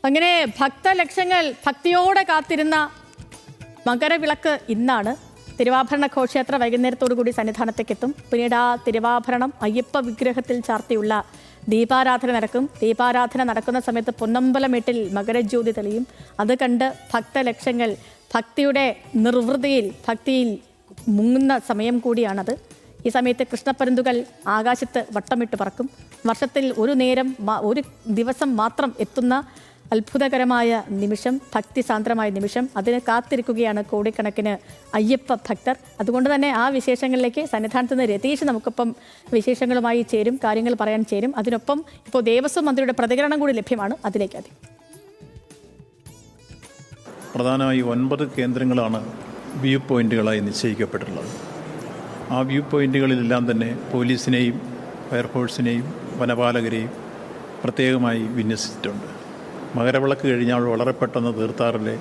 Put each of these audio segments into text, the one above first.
അങ്ങനെ ഭക്തലക്ഷങ്ങൾ ഭക്തിയോടെ കാത്തിരുന്ന മകരവിളക്ക് ഇന്നാണ്. തിരുവാഭരണ ഘോഷയാത്ര വൈകുന്നേരത്തോടുകൂടി സന്നിധാനത്തേക്ക് എത്തും. പിന്നീട് ആ തിരുവാഭരണം അയ്യപ്പ വിഗ്രഹത്തിൽ ചാർത്തിയുള്ള ദീപാരാധന നടക്കും. ദീപാരാധന നടക്കുന്ന സമയത്ത് പൊന്നമ്പലമേട്ടിൽ മകരജ്യോതി തെളിയും. അത് കണ്ട് ഭക്തലക്ഷങ്ങൾ ഭക്തിയുടെ നിർവൃതിയിൽ ഭക്തിയിൽ മുങ്ങുന്ന സമയം കൂടിയാണത്. ഈ സമയത്ത് കൃഷ്ണപ്പരുന്തുകൾ ആകാശത്ത് വട്ടമിട്ട് പറക്കും. വർഷത്തിൽ ഒരു ദിവസം മാത്രം എത്തുന്ന അത്ഭുതകരമായ നിമിഷം, ഭക്തിസാന്ദ്രമായ നിമിഷം. അതിന് കാത്തിരിക്കുകയാണ് കോടിക്കണക്കിന് അയ്യപ്പ ഭക്തർ. അതുകൊണ്ട് തന്നെ ആ വിശേഷങ്ങളിലേക്ക് സന്നിധാനത്ത് നിന്ന് രതീഷ് നമുക്കൊപ്പം വിശേഷങ്ങളുമായി ചേരും, കാര്യങ്ങൾ പറയാൻ ചേരും. അതിനൊപ്പം ഇപ്പോൾ ദേവസ്വം മന്ത്രിയുടെ പ്രതികരണം കൂടി ലഭ്യമാണ്. അതിലേക്ക് ആദ്യം. പ്രധാനമായി 9 കേന്ദ്രങ്ങളാണ് വ്യൂ പോയിന്റുകളായി നിശ്ചയിക്കപ്പെട്ടിട്ടുള്ളത്. ആ വ്യൂ പോയിന്റുകളിലെല്ലാം തന്നെ പോലീസിനെയും ഫയർഫോഴ്സിനെയും വനപാലകരെയും പ്രത്യേകമായി വിന്യസിച്ചിട്ടുണ്ട്. മകരവിളക്ക് കഴിഞ്ഞാൽ വളരെ പെട്ടെന്ന് തീർത്ഥാറിലെ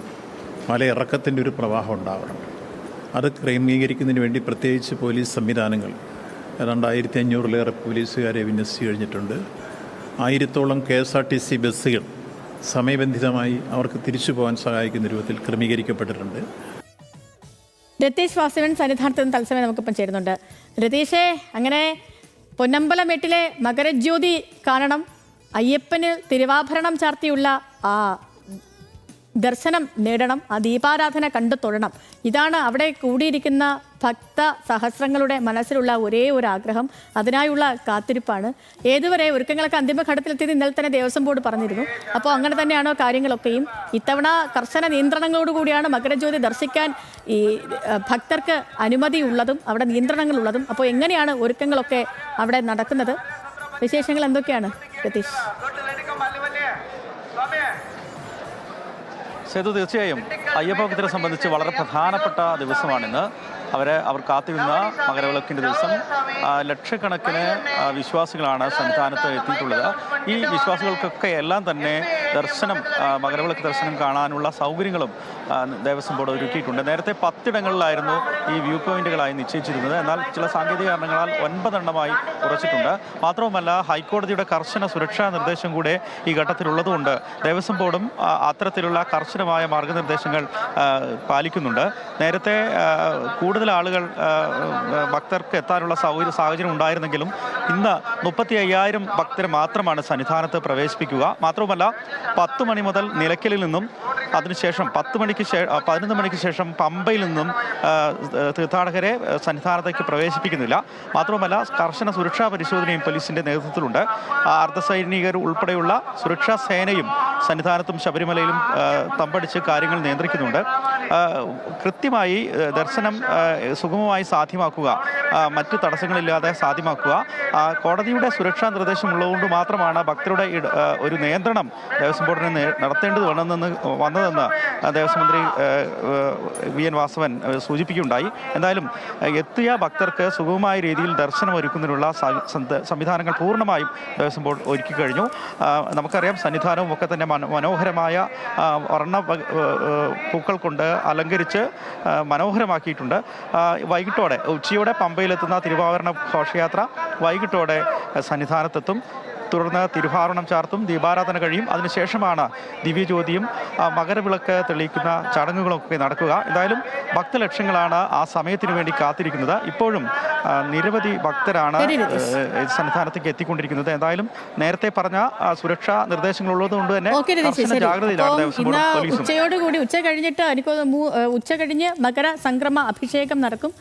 മലയിറക്കത്തിൻ്റെ ഒരു പ്രവാഹം ഉണ്ടാകാറുണ്ട്. അത് ക്രമീകരിക്കുന്നതിന് വേണ്ടി പ്രത്യേകിച്ച് പോലീസ് സംവിധാനങ്ങൾ ഏതാണ്ട് 1500-ലേറെ പോലീസുകാരെ വിന്യസിച്ച് കഴിഞ്ഞിട്ടുണ്ട്. 1000-ഓളം KSRTC ബസ്സുകൾ സമയബന്ധിതമായി അവർക്ക് തിരിച്ചു പോകാൻ സഹായിക്കുന്ന രൂപത്തിൽ ക്രമീകരിക്കപ്പെട്ടിട്ടുണ്ട്. രതീഷ് വാസവൻ സന്നിധാനത്ത് നിന്ന് തത്സമയം നമുക്കിപ്പം ചേരുന്നുണ്ട്. രതീഷേ, അങ്ങനെ പൊന്നമ്പലമേട്ടിലെ മകരജ്യോതി കാണണം, അയ്യപ്പന് തിരുവാഭരണം ചാർത്തിയുള്ള ആ ദർശനം നേടണം, ആ ദീപാരാധന കണ്ടു തൊഴണം. ഇതാണ് അവിടെ കൂടിയിരിക്കുന്ന ഭക്ത സഹസ്രങ്ങളുടെ മനസ്സിലുള്ള ഒരേ ഒരു ആഗ്രഹം. അതിനായുള്ള കാത്തിരിപ്പാണ്. ഏതുവരെ ഒരുക്കങ്ങളൊക്കെ അന്തിമഘട്ടത്തിലെത്തിയത് ഇന്നലെ തന്നെ ദേവസ്വം ബോർഡ് പറഞ്ഞിരുന്നു. അപ്പോൾ അങ്ങനെ തന്നെയാണോ കാര്യങ്ങളൊക്കെയും? ഇത്തവണ കർശന നിയന്ത്രണങ്ങളോടുകൂടിയാണ് മകരജ്യോതി ദർശിക്കാൻ ഈ ഭക്തർക്ക് അനുമതി ഉള്ളതും അവിടെ നിയന്ത്രണങ്ങളുള്ളതും. അപ്പോൾ എങ്ങനെയാണ് ഒരുക്കങ്ങളൊക്കെ അവിടെ നടക്കുന്നത്? വിശേഷങ്ങൾ എന്തൊക്കെയാണ് രതീഷ്? സേതു, തീർച്ചയായും അയ്യപ്പ ഭക്തരെ സംബന്ധിച്ച് വളരെ പ്രധാനപ്പെട്ട ദിവസമാണിന്ന്. അവർ കാത്തിരുന്ന മകരവിളക്കിൻ്റെ ദിവസം. ലക്ഷക്കണക്കിന് വിശ്വാസികളാണ് സന്നിധാനത്ത് എത്തിയിട്ടുള്ളത്. ഈ വിശ്വാസികൾക്കൊക്കെ എല്ലാം തന്നെ മകരവിളക്ക് ദർശനം കാണാനുള്ള സൗകര്യങ്ങളും ദേവസ്വം ബോർഡ് ഒരുക്കിയിട്ടുണ്ട്. നേരത്തെ 10 ഇടങ്ങളിലായിരുന്നു ഈ വ്യൂ പോയിന്റുകളായി നിശ്ചയിച്ചിരുന്നത്. എന്നാൽ ചില സാങ്കേതിക കാരണങ്ങളാൽ 9 എണ്ണമായി കുറച്ചിട്ടുണ്ട്. മാത്രവുമല്ല, ഹൈക്കോടതിയുടെ കർശന സുരക്ഷാ നിർദ്ദേശം കൂടെ ഈ ഘട്ടത്തിലുള്ളതുകൊണ്ട് ദേവസ്വം ബോർഡും അത്തരത്തിലുള്ള കർശനമായ മാർഗനിർദ്ദേശങ്ങൾ പാലിക്കുന്നുണ്ട്. നേരത്തെ കൂടുതൽ ആളുകൾ ഭക്തർക്ക് എത്താനുള്ള സാഹചര്യം ഉണ്ടായിരുന്നെങ്കിലും ഇന്ന് 35,000 ഭക്തരെ മാത്രമാണ് സന്നിധാനത്ത് പ്രവേശിപ്പിക്കുക. മാത്രവുമല്ല, 10 മണി മുതൽ നിലയ്ക്കലിൽ നിന്നും അതിനുശേഷം 11 മണിക്ക് ശേഷം പമ്പയിൽ നിന്നും തീർത്ഥാടകരെ സന്നിധാനത്തേക്ക് പ്രവേശിപ്പിക്കുന്നില്ല. മാത്രവുമല്ല, കർശന സുരക്ഷാ പരിശോധനയും പോലീസിന്റെ നേതൃത്വത്തിലുണ്ട്. അർദ്ധസൈനികർ ഉൾപ്പെടെയുള്ള സുരക്ഷാ സേനയും സന്നിധാനത്തും ശബരിമലയിലും തമ്പടിച്ച് കാര്യങ്ങൾ നിയന്ത്രിക്കുന്നുണ്ട്. കൃത്യമായി ദർശനം സുഗമമായി സാധ്യമാക്കുക, മറ്റു തടസ്സങ്ങളില്ലാതെ സാധ്യമാക്കുക, കോടതിയുടെ സുരക്ഷാ നിർദ്ദേശം ഉള്ളതുകൊണ്ട് മാത്രമാണ് ഭക്തരുടെ ഒരു നിയന്ത്രണം ദേവസ്വം ബോർഡിന് നടത്തേണ്ടത് വന്നതെന്ന് ദേവസ്വം മന്ത്രി VN വാസവൻ സൂചിപ്പിക്കുകയുണ്ടായി. എന്തായാലും എത്തിയ ഭക്തർക്ക് സുഗമമായ രീതിയിൽ ദർശനം ഒരുക്കുന്നതിനുള്ള സംവിധാനങ്ങൾ പൂർണ്ണമായും ദേവസ്വം ബോർഡ് ഒരുക്കി കഴിഞ്ഞു. നമുക്കറിയാം, സന്നിധാനവും ഒക്കെ തന്നെ മനോഹരമായ വർണ്ണ പൂക്കൾ കൊണ്ട് അലങ്കരിച്ച് മനോഹരമാക്കിയിട്ടുണ്ട്. ഉച്ചയോടെ പമ്പയിലെത്തുന്ന തിരുവാഭരണ ഘോഷയാത്ര വൈകിട്ടോടെ സന്നിധാനത്തെത്തും. തുടർന്ന് തിരുവാഭരണം ചാർത്തും, ദീപാരാധന കഴിയും. അതിനുശേഷമാണ് ദിവ്യജ്യോതിയും മകരവിളക്ക് തെളിയിക്കുന്ന ചടങ്ങുകളൊക്കെ നടക്കുക. എന്തായാലും ഭക്തലക്ഷങ്ങളാണ് ആ സമയത്തിന് വേണ്ടി കാത്തിരിക്കുന്നത്. ഇപ്പോഴും നിരവധി ഭക്തരാണ് സന്നിധാനത്തേക്ക് എത്തിക്കൊണ്ടിരിക്കുന്നത്. എന്തായാലും നേരത്തെ പറഞ്ഞ സുരക്ഷാ നിർദ്ദേശങ്ങളുള്ളത് കൊണ്ട് തന്നെ ജാഗ്രതയിലാണ് ദേവസ്വം ബോർഡും പോലീസും. ഉച്ച കഴിഞ്ഞ് മകര സംക്രമ അഭിഷേകം നടക്കും.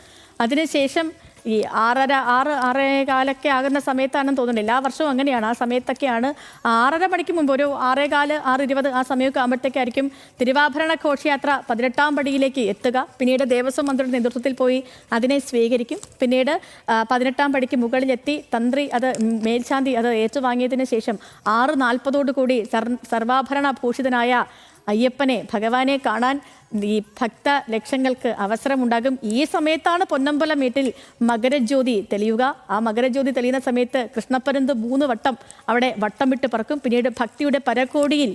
അതിനുശേഷം ഈ 6:30 ആകുന്ന സമയത്താണെന്ന് തോന്നുന്നില്ല. എല്ലാ വർഷവും അങ്ങനെയാണ്. ആ സമയത്തൊക്കെയാണ് 6:30 മണിക്ക് മുമ്പ്, ഒരു 6:15, 6:20 ആ സമയമൊക്കെ ആകുമ്പോഴത്തേക്കായിരിക്കും തിരുവാഭരണ ഘോഷയാത്ര 18ാം പടിയിലേക്ക് എത്തുക. പിന്നീട് ദേവസ്വം മന്ത്രിയുടെ നേതൃത്വത്തിൽ പോയി അതിനെ സ്വീകരിക്കും. പിന്നീട് 18ാം പടിക്ക് മുകളിലെത്തി തന്ത്രി മേൽശാന്തി അത് ഏറ്റുവാങ്ങിയതിന് ശേഷം 6:40 സർവാഭരണ ഭൂഷിതനായ അയ്യപ്പനെ, ഭഗവാനെ കാണാൻ ഈ ഭക്ത ലക്ഷങ്ങൾക്ക് അവസരമുണ്ടാകും. ഈ സമയത്താണ് പൊന്നമ്പലമേട്ടിൽ മകരജ്യോതി തെളിയുക. ആ മകരജ്യോതി തെളിയുന്ന സമയത്ത് കൃഷ്ണപ്പരുന്ത് 3 വട്ടം അവിടെ വട്ടം വിട്ട് പറക്കും. പിന്നീട് ഭക്തിയുടെ പരകോടിയിൽ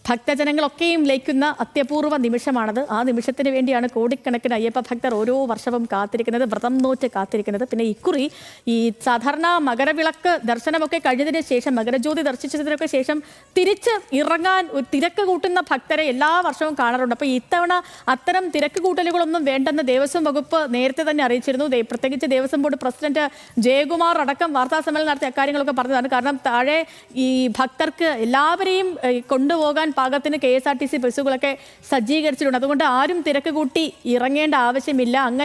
ഭക്തജനങ്ങളൊക്കെയും ലയിക്കുന്ന അത്യപൂർവ നിമിഷമാണത്. ആ നിമിഷത്തിന് വേണ്ടിയാണ് കോടിക്കണക്കിന് അയ്യപ്പ ഭക്തർ ഓരോ വർഷവും കാത്തിരിക്കുന്നത്, വ്രതം നോറ്റ് കാത്തിരിക്കുന്നത്. പിന്നെ ഇക്കുറി ഈ സാധാരണ മകരവിളക്ക് ദർശനമൊക്കെ കഴിഞ്ഞതിന് ശേഷം, മകരജ്യോതി ദർശിച്ചതിനൊക്കെ ശേഷം തിരിച്ച് ഇറങ്ങാൻ തിരക്ക് കൂട്ടുന്ന ഭക്തരെ എല്ലാ വർഷവും കാണാറുണ്ട്. അപ്പോൾ ഇത്തവണ അത്തരം തിരക്ക് കൂട്ടലുകളൊന്നും വേണ്ടെന്ന് ദേവസ്വം വകുപ്പ് നേരത്തെ തന്നെ അറിയിച്ചിരുന്നു. പ്രത്യേകിച്ച് ദേവസ്വം ബോർഡ് പ്രസിഡന്റ് ജയകുമാർ അടക്കം വാർത്താ സമ്മേളനം നടത്തിയ അക്കാര്യങ്ങളൊക്കെ പറഞ്ഞതാണ്. കാരണം താഴെ ഈ ഭക്തർക്ക് എല്ലാവരെയും കൊണ്ടുപോകാൻ പാകത്തിന് KSRTC ബസ്സുകളൊക്കെ സജ്ജീകരിച്ചിട്ടുണ്ട്. അതുകൊണ്ട് ആരും തിരക്ക് കൂട്ടി ഇറങ്ങേണ്ട ആവശ്യമില്ല. അങ്ങനെ